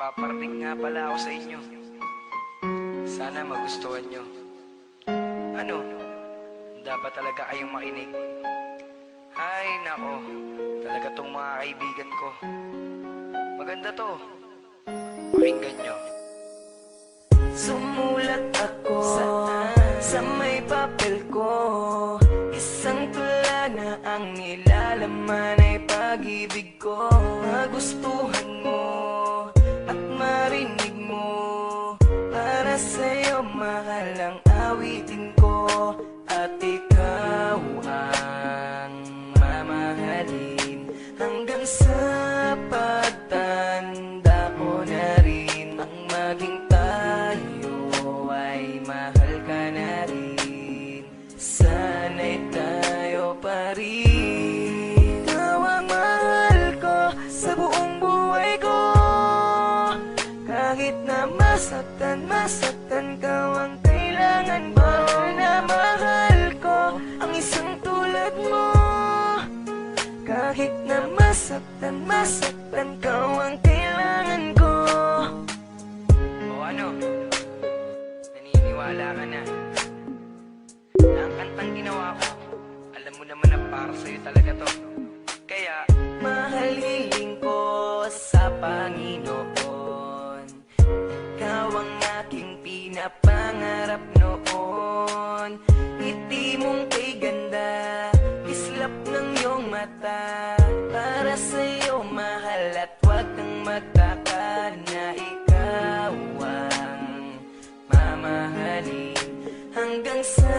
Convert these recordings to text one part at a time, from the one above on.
paparating nga pala ako sa inyo. Sana magustuhan nyo. Ano? Dapat talaga kayong makinig. Ay, nako. Talaga tong mga kaibigan ko. Maganda to. Pakinggan nyo. Sumulat ako sa may papel ko. Isang tula na ang nilalaman ay pag-ibig ko. Magustuhan mo at marinig mo. Para sa'yo mahal ang awitin ko. At ikaw ang mamahalin hanggang sa pagtanda ko na rin. Ang maging tayo ay mahal ka na rin. Sana'y tayo pa rin. Ikaw ang mahal ko sa buong buhay ko. Kahit na masaktan ka ang kailangan ko. Na mahal ko ang isang tulad mo. Kahit na masaktan ka ang kailangan ko. O ano? Naniniwala ka na? Na ang kantang ginawa ko, alam mo naman na para sa'yo talaga to. Kaya, mahal hiling ko sa Panginoon. Ikaw ang aking pinapangarap noon. Ngiti mong kay ganda, islap ng iyong mata. Para sa'yo mahal at huwag kang magtaka na ikaw ang mamahalin hanggang sa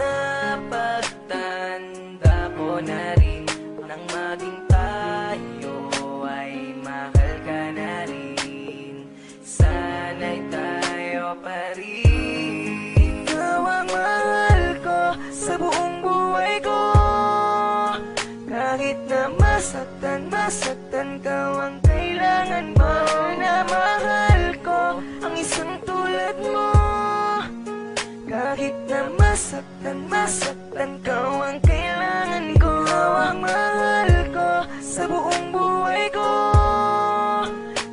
pagtanda ko na rin. Nang maging tayo ay mahal ka na rin. Sana'y tayo pa rin. Ikaw ang mahal ko sa buong buhay ko. Kahit na masaktan ka ang kailangan ko. Na mahal ko ang isang tulad mo. Kahit na masaktan ka ang kailangan ko. Ikaw ang mahal ko sa buong buhay ko.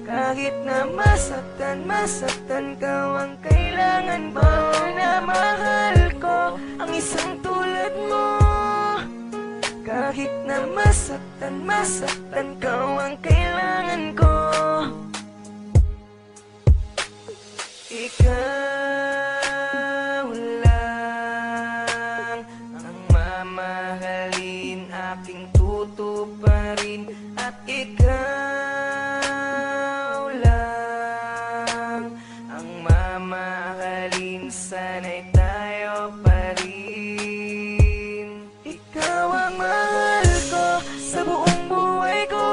Kahit na masaktan ka ang kailangan ko. Na mahal ko ang isang tulad mo. Kahit na masaktan ka ang kailangan ko. Ikaw lang ang mamahalin, aking tutuparin. At ikaw lang ang mamahalin, sana'y tayo pa rin. Ikaw ang mahal ko sa buong buhay ko.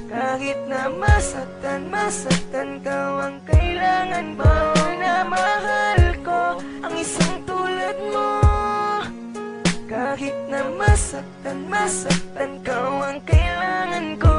Kahit na masaktan ka ang kailangan ko. Na mahal ko ang isang tulad mo. Kahit na masaktan ka ang kailangan ko.